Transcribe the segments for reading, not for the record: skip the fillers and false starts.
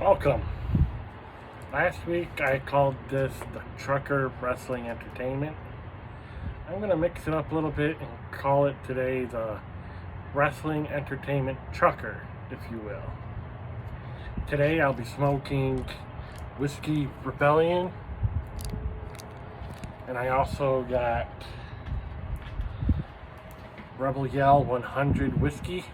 Welcome. Last week I called this the Trucker Wrestling Entertainment. I'm going to mix it up a little bit and call it today the Wrestling Entertainment Trucker, if you will. Today I'll be smoking Whiskey Rebellion, and I also got Rebel Yell 100 Whiskey.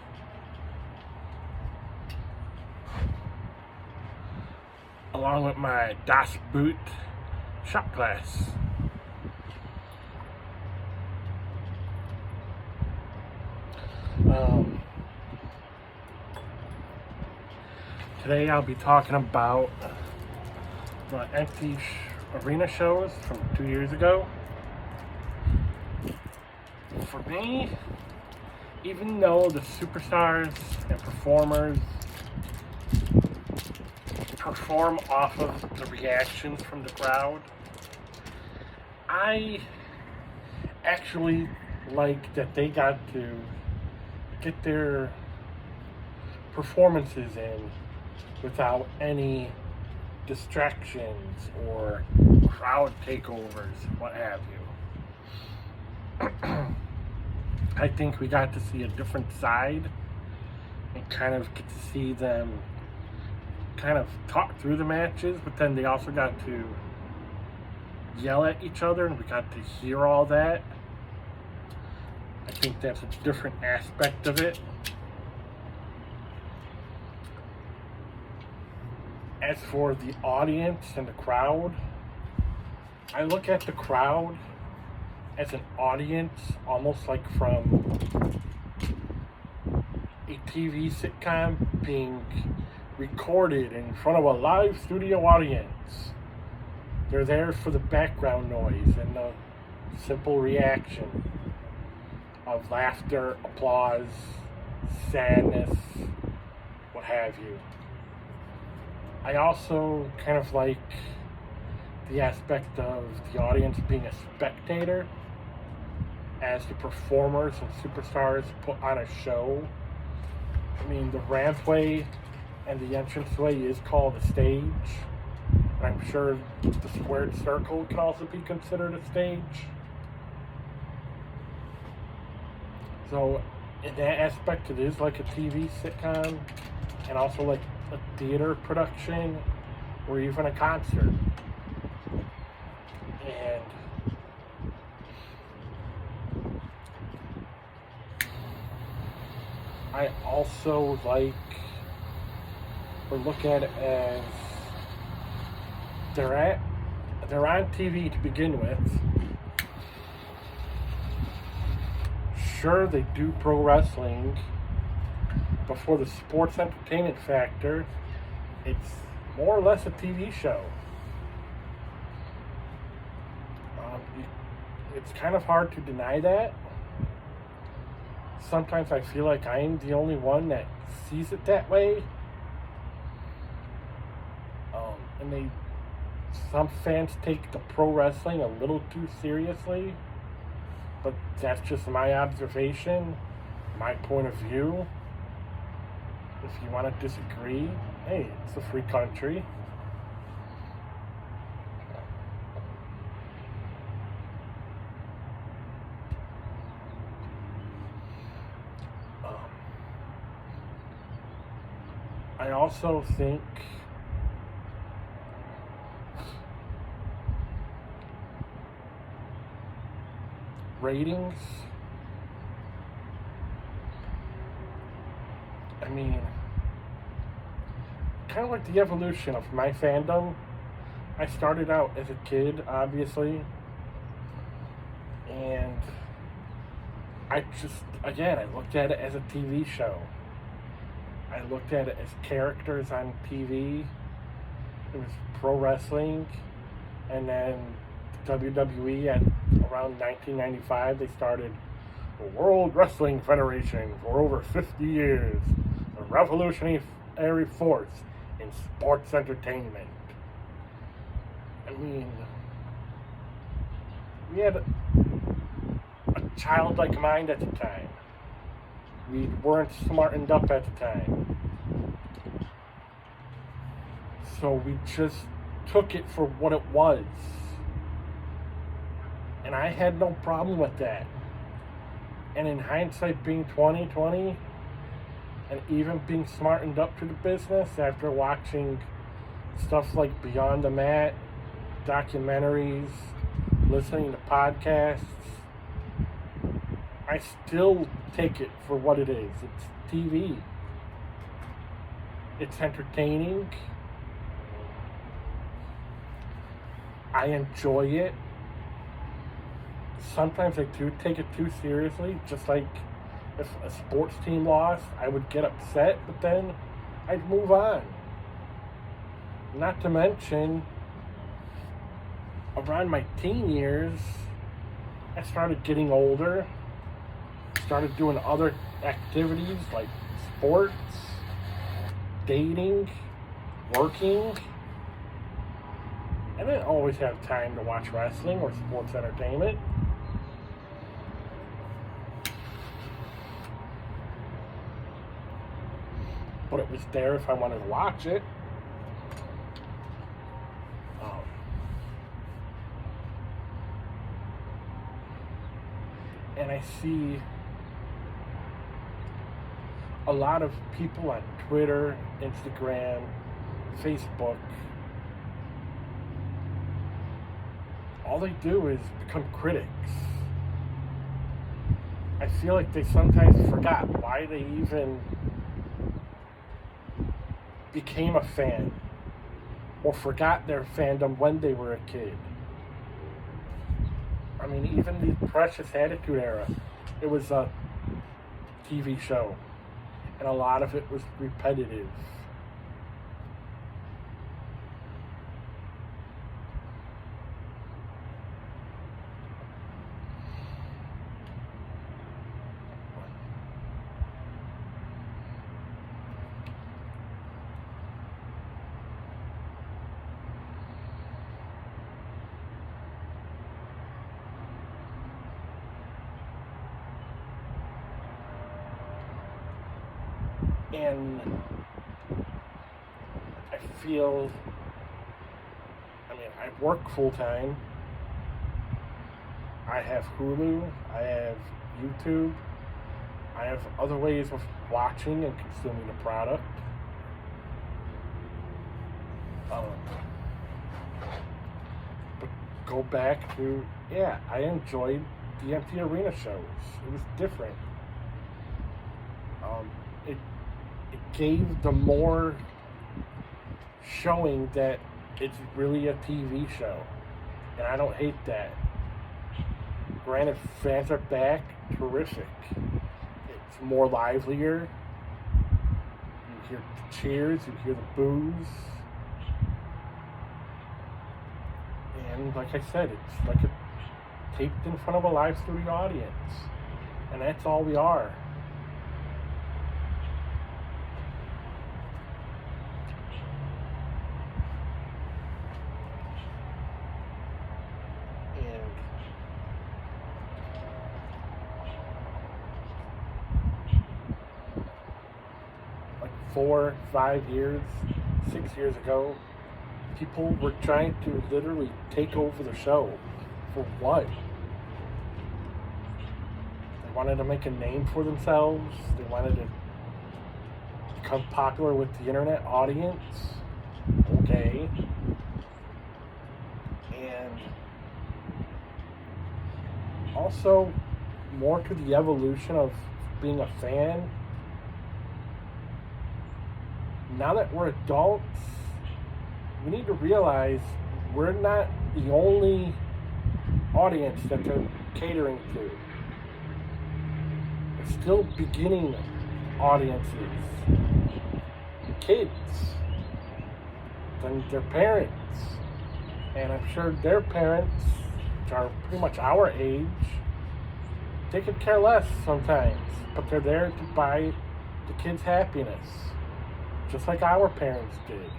Along with my Das Boot shot glass. Today I'll be talking about the empty arena shows from 2 years ago. For me, even though the superstars and performers perform off of the reactions from the crowd, I actually like that they got to get their performances in without any distractions or crowd takeovers, what have you. I think we got to see a different side and kind of get to see them kind of talk through the matches, but then they also got to yell at each other and we got to hear all that. I think that's a different aspect of it. As for the audience and the crowd, I look at the crowd as an audience almost like from a TV sitcom being recorded in front of a live studio audience. They're there for the background noise and the simple reaction of laughter, applause, sadness, what have you. I also kind of like the aspect of the audience being a spectator as the performers and superstars put on a show. I mean, the rampway and the entranceway is called a stage. And I'm sure the squared circle can also be considered a stage. So in that aspect, it is like a TV sitcom and also like a theater production or even a concert. And I also like or look at it as they're on TV to begin with. Sure, they do pro wrestling, but for the sports entertainment factor, it's more or less a TV show. It's kind of hard to deny that. Sometimes I feel like I'm the only one that sees it that way. And some fans take the pro wrestling a little too seriously, but that's just my observation, my point of view. If you want to disagree, hey, it's a free country. I also think ratings, I mean, kind of like the evolution of my fandom. I started out as a kid, obviously, and I looked at it as a TV show. I looked at it as characters on TV. It was pro wrestling, and then WWE at around 1995, they started the World Wrestling Federation for over 50 years, a revolutionary force in sports entertainment. I mean, we had a childlike mind at the time. We weren't smartened up at the time. So we just took it for what it was. And I had no problem with that. And in hindsight, being 2020, and even being smartened up to the business after watching stuff like Beyond the Mat, documentaries, listening to podcasts, I still take it for what it is. It's TV. It's entertaining. I enjoy it. Sometimes I do take it too seriously, just like if a sports team lost, I would get upset, but then I'd move on. Not to mention, around my teen years, I started getting older, started doing other activities like sports, dating, working. I didn't always have time to watch wrestling or sports entertainment. But it was there if I wanted to watch it. And I see a lot of people on Twitter, Instagram, Facebook. All they do is become critics. I feel like they sometimes forgot why they even became a fan, or forgot their fandom when they were a kid. I mean, even the Precious Attitude Era, it was a TV show, and a lot of it was repetitive. And I feel, I work full time. I have Hulu, I have YouTube, I have other ways of watching and consuming the product. But go back to, I enjoyed the Empty Arena shows. It was different. It gave the more showing that it's really a TV show. And I don't hate that. Granted, fans are back, terrific. It's more livelier. You hear the cheers, you hear the boos. And like I said, it's like taped in front of a live studio audience. And that's all we are. Like 4, 5 years, 6 years ago, people were trying to literally take over the show. For what? They wanted to make a name for themselves. They wanted to become popular with the internet audience. Okay. And also, more to the evolution of being a fan. Now that we're adults, we need to realize we're not the only audience that they're catering to. They're still beginning audiences. Kids. Then their parents. And I'm sure their parents, which are pretty much our age, they could care less sometimes. But they're there to buy the kids' happiness. Just like our parents did.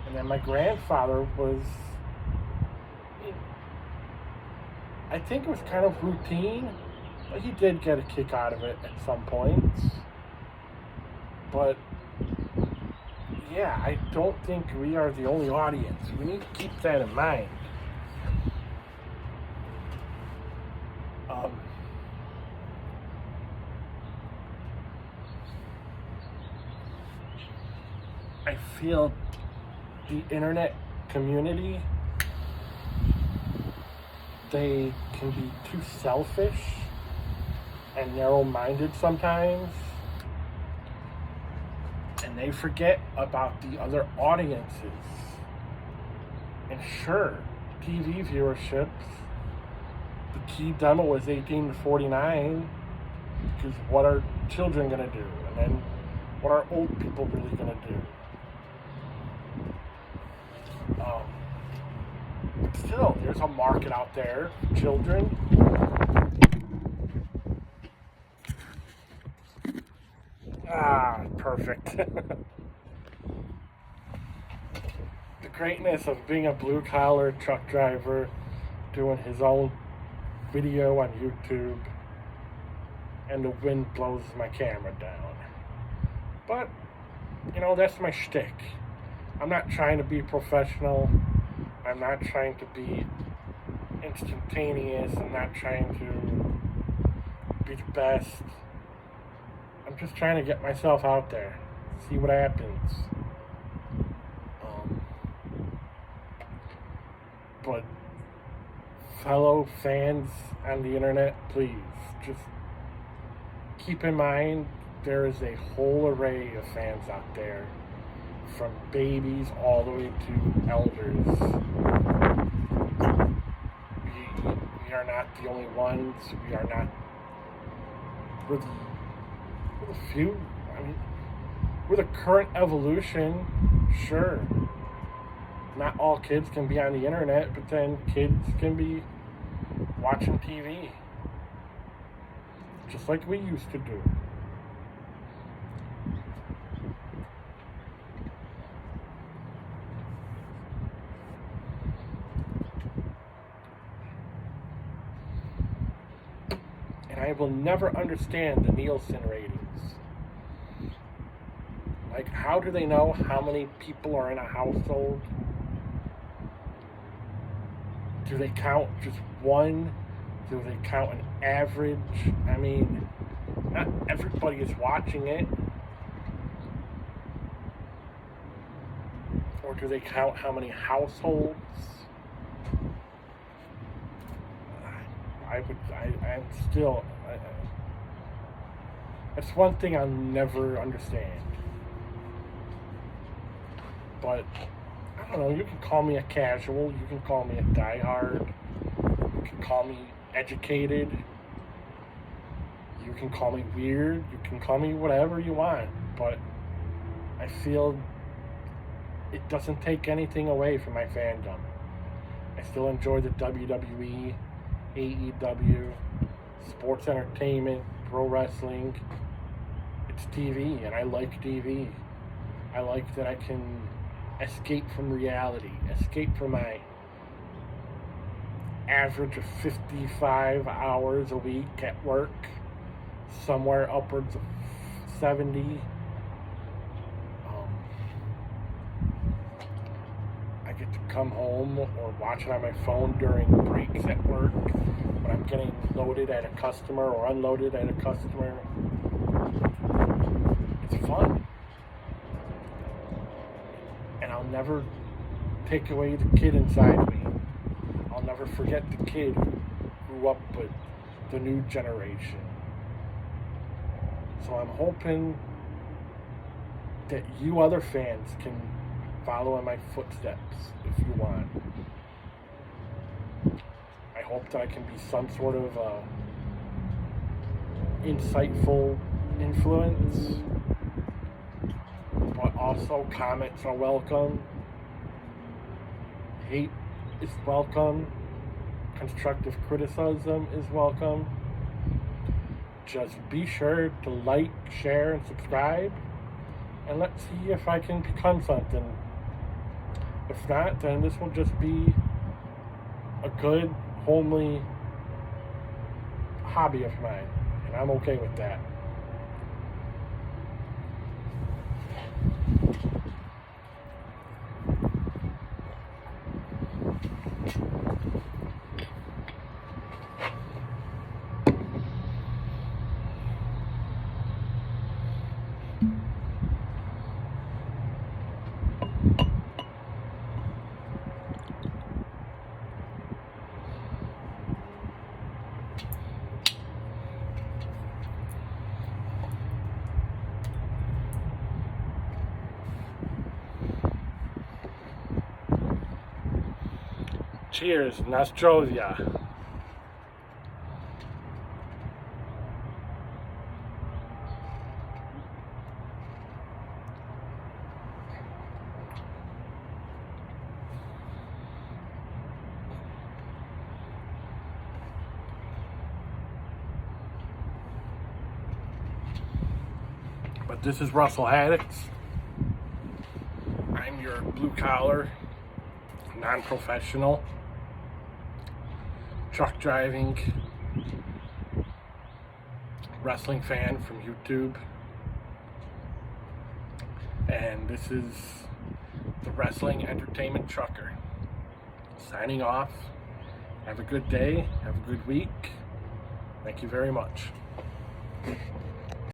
And then my grandfather was, I think it was kind of routine, but he did get a kick out of it at some points. But yeah, I don't think we are the only audience. We need to keep that in mind. I feel the internet community, they can be too selfish and narrow-minded sometimes, and they forget about the other audiences. And sure, TV viewerships, the key demo is 18 to 49, because what are children going to do? And then what are old people really going to do? But still, there's a market out there for children. Perfect. The greatness of being a blue-collar truck driver, doing his own video on YouTube, and the wind blows my camera down. But, that's my shtick. I'm not trying to be professional. I'm not trying to be instantaneous. I'm not trying to be the best. I'm just trying to get myself out there, see what happens. But fellow fans on the internet, please, just keep in mind there is a whole array of fans out there, from babies all the way to elders. We are not the only ones. We are not. We're the few. We're the current evolution. Sure, not all kids can be on the internet, but then kids can be watching TV, just like we used to do. And I will never understand the Nielsen ratings. Like, how do they know how many people are in a household? Do they count just one? Do they count an average? Not everybody is watching it. Or do they count how many households? That's one thing I'll never understand. But, I don't know, you can call me a casual, you can call me a diehard, you can call me educated, you can call me weird, you can call me whatever you want, but I feel it doesn't take anything away from my fandom. I still enjoy the WWE, AEW, sports entertainment, pro wrestling. It's TV, and I like TV. I like that I can escape from reality, escape from my average of 55 hours a week at work, somewhere upwards of 70. I get to come home or watch it on my phone during breaks at work when I'm getting loaded at a customer or unloaded at a customer. It's fun. And I'll never take away the kid inside me. I'll never forget the kid who grew up with the new generation. So I'm hoping that you other fans can follow in my footsteps if you want. I hope that I can be some sort of insightful influence, but also comments are welcome. Hate is welcome. Constructive criticism is welcome. Just be sure to like, share, and subscribe, and let's see if I can become something. If not, then this will just be a good, homely hobby of mine, and I'm okay with that. Cheers, Nostrovia. But this is Russell Haddix. I'm your blue-collar, non-professional, truck driving, wrestling fan from YouTube. And this is the Wrestling Entertainment Trucker. Signing off. Have a good day. Have a good week. Thank you very much.